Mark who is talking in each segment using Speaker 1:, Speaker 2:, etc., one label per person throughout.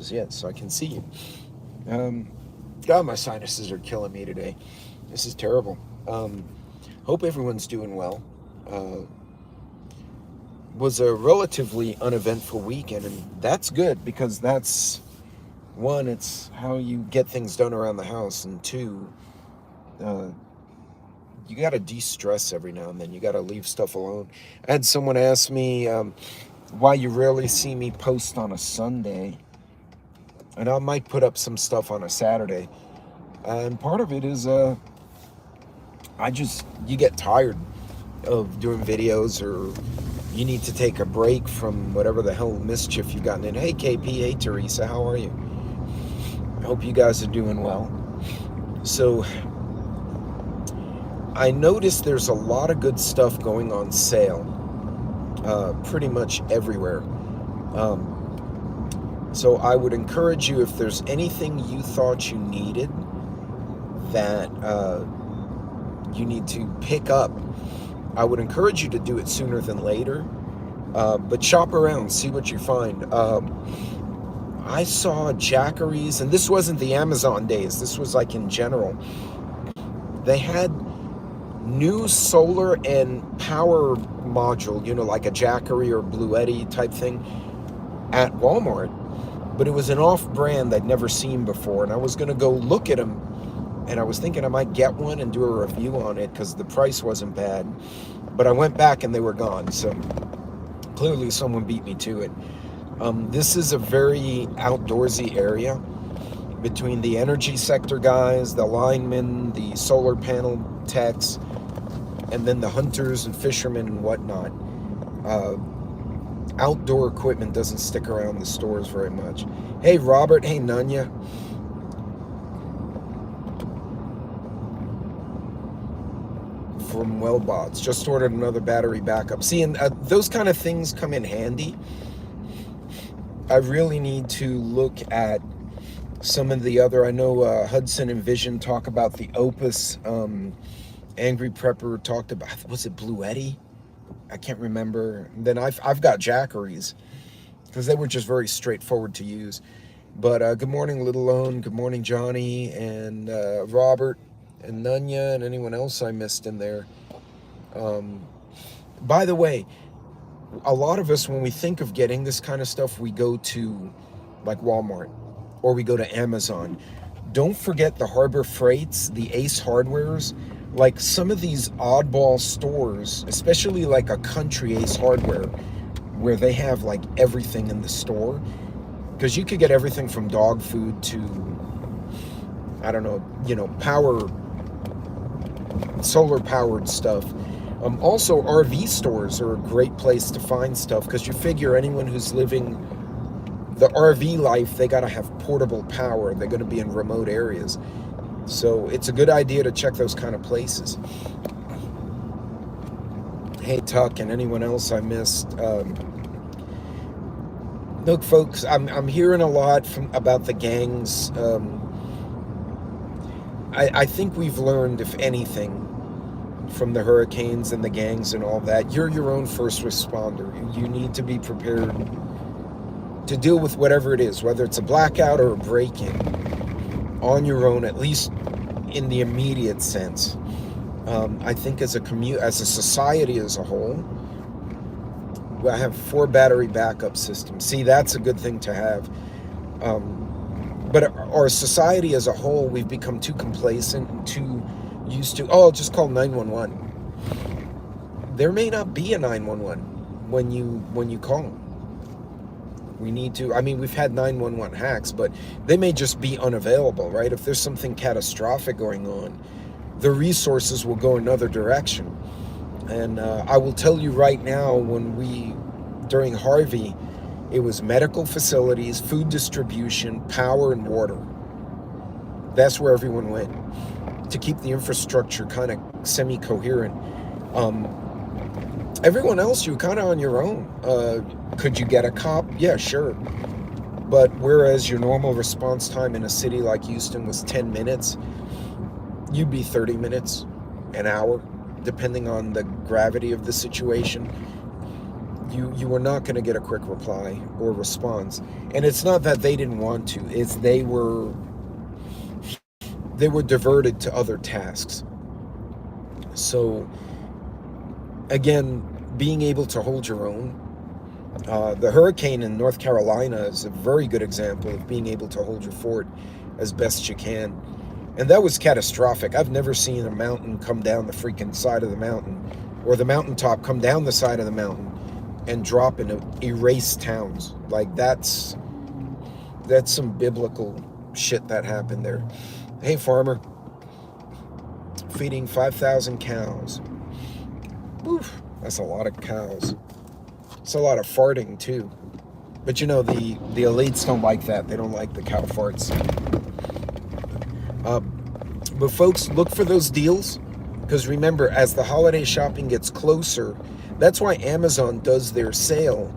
Speaker 1: sinuses. Yes, I can see you. God, my sinuses are killing me today. This is terrible. Hope everyone's doing well. Was a relatively uneventful weekend, and that's good because that's one, it's how you get things done around the house, and two, you got to de-stress every now and then. You got to leave stuff alone. I had someone ask me why you rarely see me post on a Sunday, and I might put up some stuff on a Saturday. And part of it is you get tired of doing videos, or you need to take a break from whatever the hell mischief you've gotten in. Hey KP, hey Teresa, how are you? I hope you guys are doing well. So I noticed there's a lot of good stuff going on sale pretty much everywhere. So I would encourage you, if there's anything you thought you needed that you need to pick up, I would encourage you to do it sooner than later. But shop around, see what you find. I saw Jackeries, and this wasn't the Amazon days, this was like in general. They had new solar and power module, like a Jackery or Bluetti type thing at Walmart. But it was an off-brand I'd never seen before, and I was going to go look at them, and I was thinking I might get one and do a review on it because the price wasn't bad. But I went back and they were gone, so clearly someone beat me to it. This is a very outdoorsy area between the energy sector guys, the linemen, the solar panel techs, and then the hunters and fishermen and whatnot. Outdoor equipment doesn't stick around the stores very much. Hey Robert, hey Nanya. From Wellbots, just ordered another battery backup. See, and those kind of things come in handy. I really need to look at some of the other, I know Hudson and Vision talk about the Opus. Angry Prepper talked about, was it Bluetti? I can't remember. And then I've got Jackeries because they were just very straightforward to use. But good morning, Little Lone. Good morning, Johnny and Robert and Nunya and anyone else I missed in there. By the way, a lot of us, when we think of getting this kind of stuff, we go to like Walmart or we go to Amazon. Don't forget the Harbor Freights, the Ace Hardwares. Like some of these oddball stores, especially like a Country Ace Hardware, where they have like everything in the store, because you could get everything from dog food to, I don't know, solar powered stuff. Also, RV stores are a great place to find stuff, because you figure anyone who's living the RV life, they got to have portable power. They're going to be in remote areas. So it's a good idea to check those kind of places. Hey Tuck and anyone else I missed. Look, folks, I'm hearing a lot about the gangs. I think we've learned, if anything, from the hurricanes and the gangs and all that, you're your own first responder. You need to be prepared to deal with whatever it is, whether it's a blackout or a break-in, on your own, at least in the immediate sense. I think as a society as a whole, I have 4 battery backup systems. See, that's a good thing to have. But our society as a whole, we've become too complacent and too used to, just call 911. There may not be a 911 when you call them. We need to, we've had 911 hacks, but they may just be unavailable, right? If there's something catastrophic going on, the resources will go another direction. And I will tell you right now, during Harvey, it was medical facilities, food distribution, power, and water. That's where everyone went to keep the infrastructure kind of semi-coherent. Everyone else, you were kind of on your own. Could you get a cop? Yeah, sure. But whereas your normal response time in a city like Houston was 10 minutes, you'd be 30 minutes, an hour, depending on the gravity of the situation. you were not going to get a quick reply or response. And it's not that they didn't want to, it's they were diverted to other tasks. So again, being able to hold your own. The hurricane in North Carolina is a very good example of being able to hold your fort as best you can. And that was catastrophic. I've never seen a mountain come down the freaking side of the mountain, or the mountaintop come down the side of the mountain and drop and erase towns. Like that's some biblical shit that happened there. Hey, farmer, feeding 5,000 cows. Oof, that's a lot of cows. It's a lot of farting too. But you know, the elites don't like that. They don't like the cow farts. But folks, look for those deals, because remember, as the holiday shopping gets closer, that's why Amazon does their sale.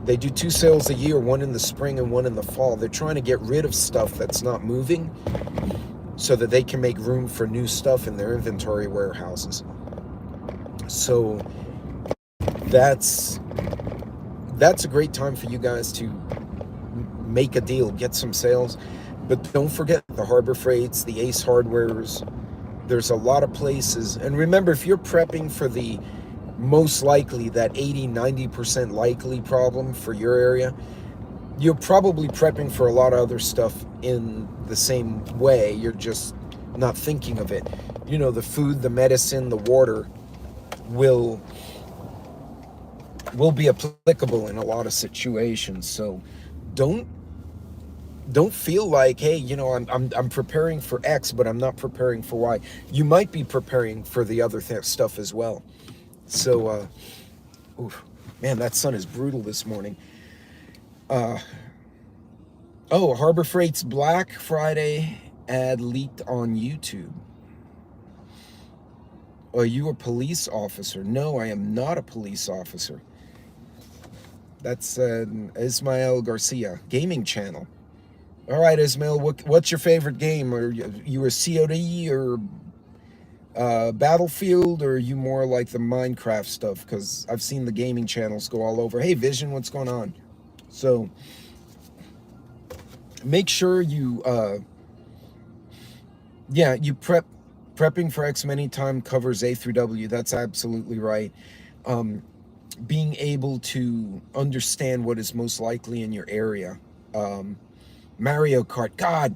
Speaker 1: They do 2 sales a year, one in the spring and one in the fall. They're trying to get rid of stuff that's not moving so that they can make room for new stuff in their inventory warehouses. So that's a great time for you guys to make a deal, get some sales. But don't forget the Harbor Freights, the Ace Hardwares. There's a lot of places. And remember, if you're prepping for the most likely, that 80-90% likely problem for your area, you're probably prepping for a lot of other stuff in the same way. You're just not thinking of it. You know, the food, the medicine, the water will be applicable in a lot of situations. So don't feel like, hey, you know, I'm preparing for X, but I'm not preparing for Y. You might be preparing for the other stuff as well. So, oof, man, that sun is brutal this morning. Oh, Harbor Freight's Black Friday ad leaked on YouTube. Are you a police officer? No, I am not a police officer. That's Ismael Garcia, gaming channel. All right, Ismail, what's your favorite game? Are you a COD or Battlefield, or are you more like the Minecraft stuff? Because I've seen the gaming channels go all over. Hey, Vision, what's going on? So make sure you, you prepping for X many time covers A through W. That's absolutely right. Being able to understand what is most likely in your area. Mario Kart, God.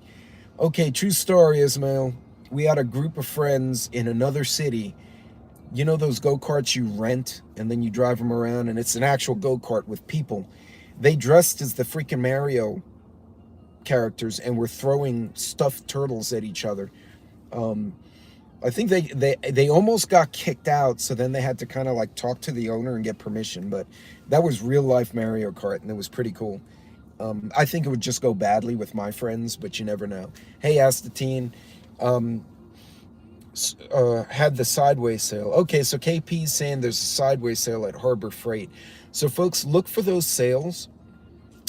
Speaker 1: Okay, true story, Ismail. We had a group of friends in another city. You know those go-karts you rent and then you drive them around, and it's an actual go-kart with people. They dressed as the freaking Mario characters and were throwing stuffed turtles at each other. I think they almost got kicked out, so then they had to kind of like talk to the owner and get permission. But that was real life Mario Kart, and it was pretty cool. I think it would just go badly with my friends, but you never know. Hey, Astatine, had the sideways sale. Okay, so KP's saying there's a sideways sale at Harbor Freight. So folks, look for those sales.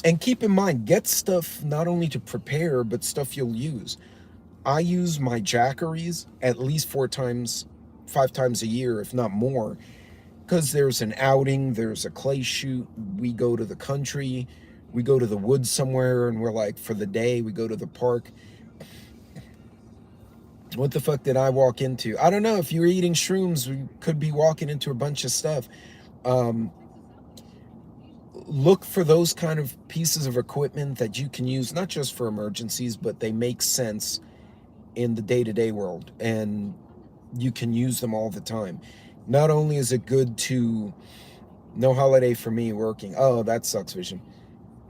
Speaker 1: And keep in mind, get stuff not only to prepare, but stuff you'll use. I use my jackeries at least 5 times a year, if not more, because there's an outing, there's a clay shoot, we go to the country, we go to the woods somewhere, and we're like, for the day, we go to the park. What the fuck did I walk into? I don't know. If you were eating shrooms, we could be walking into a bunch of stuff. Look for those kind of pieces of equipment that you can use, not just for emergencies, but they make sense in the day-to-day world, and you can use them all the time. Not only is it good to, no holiday for me working. Oh, that sucks, Vision.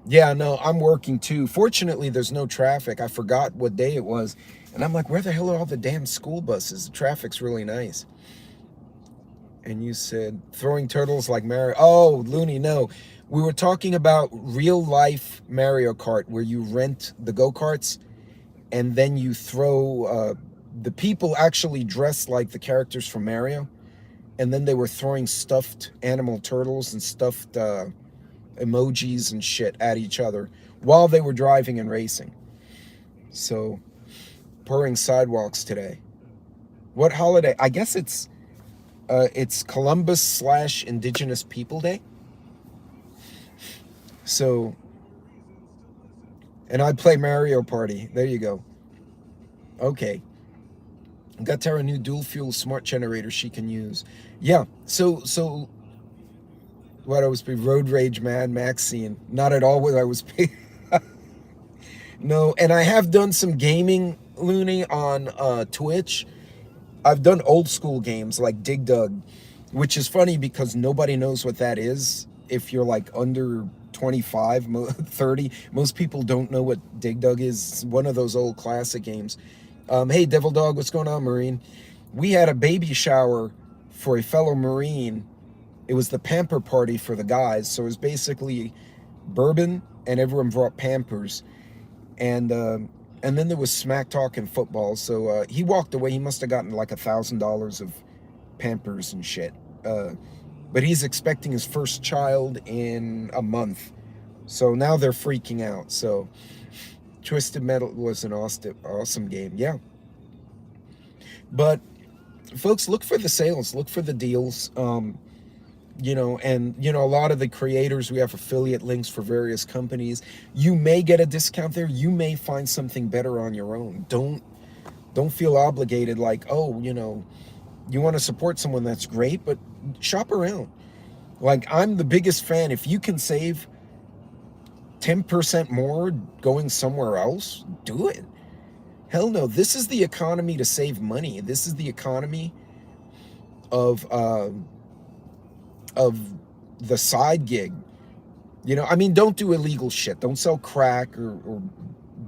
Speaker 1: Yeah, no, I'm working too. Fortunately, there's no traffic. I forgot what day it was, and I'm like, where the hell are all the damn school buses? The traffic's really nice. And you said throwing turtles like Mario. Oh, Looney, no. We were talking about real life Mario Kart, where you rent the go-karts and then you throw, the people actually dressed like the characters from Mario, and then they were throwing stuffed animal turtles and stuffed emojis and shit at each other while they were driving and racing. So, purring sidewalks today. What holiday? I guess it's Columbus / Indigenous People Day. So, and I play Mario Party. There you go. Okay. Got Tara a new dual fuel smart generator she can use. Yeah. So what I was road rage mad Max scene. Not at all what I was paid. No, and I have done some gaming, Looney, on Twitch. I've done old school games like Dig Dug, which is funny because nobody knows what that is. If you're like under 25, 30, most people don't know what Dig Dug is. It's one of those old classic games. Hey, Devil Dog, what's going on, Marine? We had a baby shower for a fellow Marine. It was the pamper party for the guys. So it was basically bourbon and everyone brought Pampers. And then there was smack talk and football. So he walked away. He must have gotten like $1,000 of Pampers and shit. But he's expecting his first child in a month. So now they're freaking out. So Twisted Metal was an awesome game. Yeah. But folks, look for the sales, look for the deals. And a lot of the creators, we have affiliate links for various companies. You may get a discount there. You may find something better on your own. Don't feel obligated like, oh, you want to support someone, that's great, but shop around. Like, I'm the biggest fan. If you can save 10% more going somewhere else, do it. Hell no. This is the economy to save money. This is the economy of the side gig. Don't do illegal shit. Don't sell crack or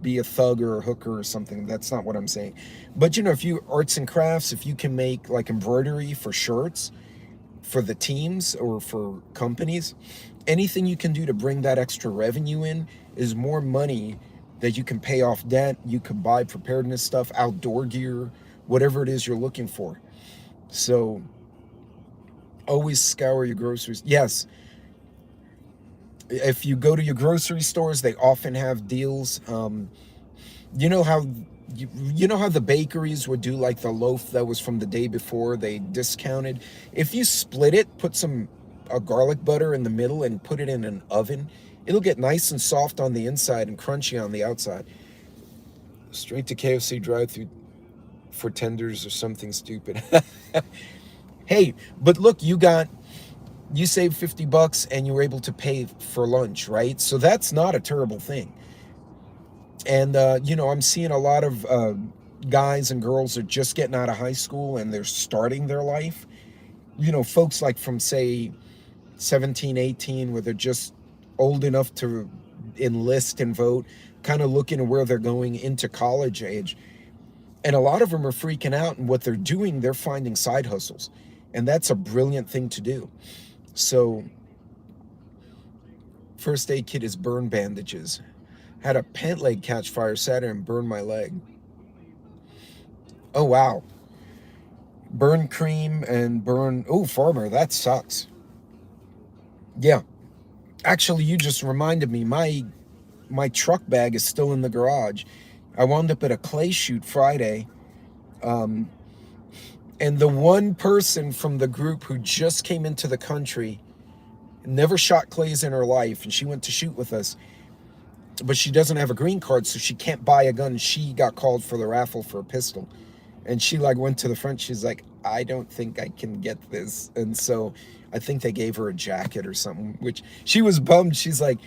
Speaker 1: be a thug or a hooker or something. That's not what I'm saying. But if you arts and crafts, if you can make like embroidery for shirts for the teams or for companies, anything you can do to bring that extra revenue in is more money that you can pay off debt. You can buy preparedness stuff, outdoor gear, whatever it is you're looking for. So always scour your groceries. Yes. If you go to your grocery stores, they often have deals. You know how the bakeries would do like the loaf that was from the day before, they discounted. If you split it, put a garlic butter in the middle and put it in an oven, it'll get nice and soft on the inside and crunchy on the outside. Straight to KFC drive-through for tenders or something stupid. Hey, but look, you saved $50 and you were able to pay for lunch, right? So that's not a terrible thing. And I'm seeing a lot of guys and girls are just getting out of high school and they're starting their life. Folks like from say 17, 18, where they're just old enough to enlist and vote, kind of looking at where they're going into college age. And a lot of them are freaking out, and what they're doing, they're finding side hustles. And that's a brilliant thing to do. So, first aid kit is burn bandages. Had a pant leg catch fire Saturday and burned my leg. Oh, wow. Burn cream and Farmer, that sucks. Yeah. Actually, you just reminded me, my truck bag is still in the garage. I wound up at a clay shoot Friday. And the one person from the group who just came into the country, never shot clays in her life, and she went to shoot with us, but she doesn't have a green card, so she can't buy a gun. She got called for the raffle for a pistol. And she went to the front. She's like, I don't think I can get this. And so I think they gave her a jacket or something, which she was bummed. She's like,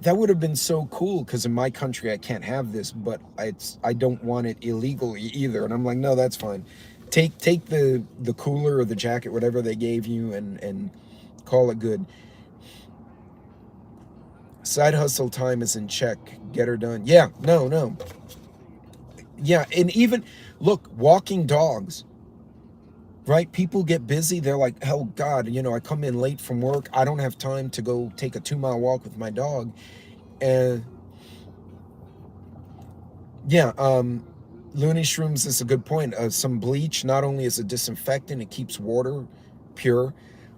Speaker 1: that would have been so cool because in my country I can't have this, but I don't want it illegally either. And I'm like, no, that's fine. Take the cooler or the jacket, whatever they gave you, and call it good. Side hustle time is in check. Get her done. Yeah, no. Yeah, and even, look, walking dogs, right? People get busy. They're like, hell, God, I come in late from work. I don't have time to go take a 2-mile walk with my dog. And yeah, Looney Shrooms is a good point. Some bleach, not only is a disinfectant, it keeps water pure.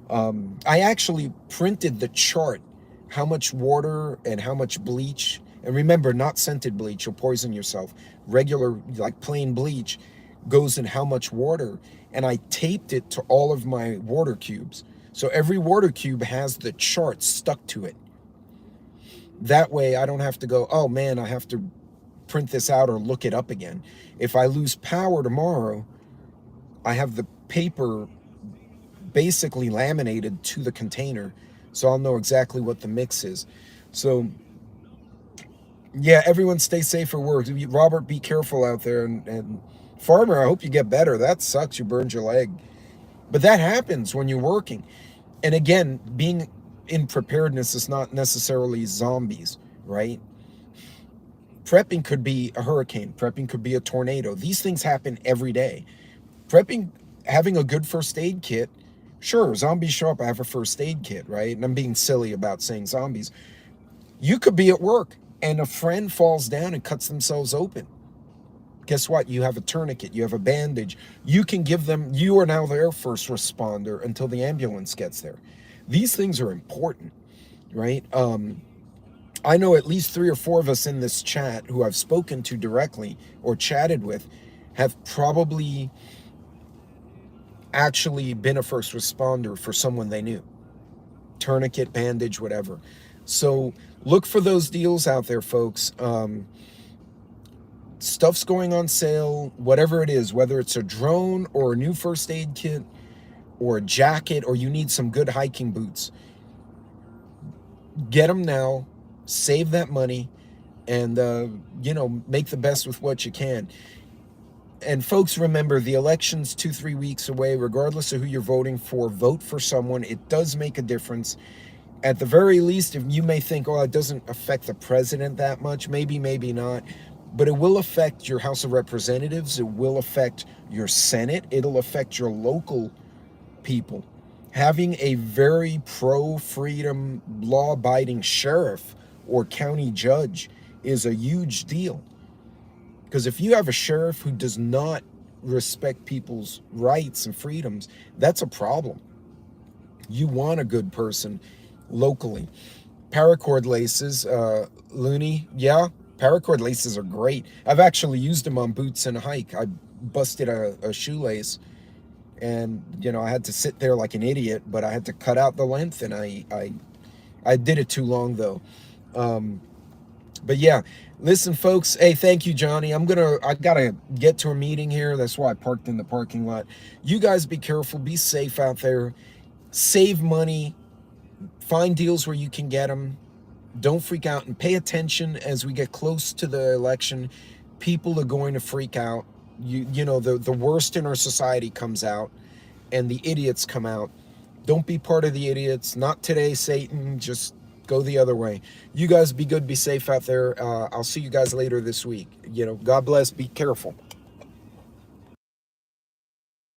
Speaker 1: I actually printed the chart, how much water and how much bleach. And remember, not scented bleach, you'll poison yourself. Regular, like plain bleach, goes in how much water. And I taped it to all of my water cubes. So every water cube has the chart stuck to it. That way I don't have to go, oh man, I have to print this out or look it up again. If I lose power tomorrow, I have the paper basically laminated to the container, so I'll know exactly what the mix is. So yeah, everyone stay safe for work. Robert, be careful out there, and Farmer, I hope you get better. That sucks, you burned your leg. But that happens when you're working. And again, being in preparedness is not necessarily zombies, right? Prepping could be a hurricane, prepping could be a tornado. These things happen every day. Prepping, having a good first aid kit, sure, zombies show up, I have a first aid kit, right? And I'm being silly about saying zombies. You could be at work and a friend falls down and cuts themselves open. Guess what? You have a tourniquet, you have a bandage. You can give them, you are now their first responder until the ambulance gets there. These things are important, right? I know at least 3 or 4 of us in this chat who I've spoken to directly or chatted with have probably actually been a first responder for someone they knew. Tourniquet, bandage, whatever. So look for those deals out there, folks. Stuff's going on sale, whatever it is, whether it's a drone or a new first aid kit or a jacket, or you need some good hiking boots. Get them now, save that money, and make the best with what you can. And folks, remember, the election's 2-3 weeks away. Regardless of who you're voting for, vote for someone. It does make a difference. At the very least, if you may think, oh, it doesn't affect the president that much, maybe not, but it will affect your House of Representatives, it will affect your Senate, it'll affect your local people. Having a very pro-freedom, law-abiding sheriff or county judge is a huge deal. Because if you have a sheriff who does not respect people's rights and freedoms, that's a problem. You want a good person locally. Paracord laces, Looney, yeah, paracord laces are great. I've actually used them on boots in a hike. I busted a shoelace, and I had to sit there like an idiot, but I had to cut out the length, and I did it too long though. But yeah, listen, folks. Hey, thank you, Johnny. I gotta get to a meeting here. That's why I parked in the parking lot. You guys be careful, be safe out there, save money, find deals where you can get them. Don't freak out, and pay attention as we get close to the election. People are going to freak out. The worst in our society comes out, and the idiots come out. Don't be part of the idiots. Not today, Satan. Just go the other way. You guys be good, be safe out there. I'll see you guys later this week. God bless. Be careful.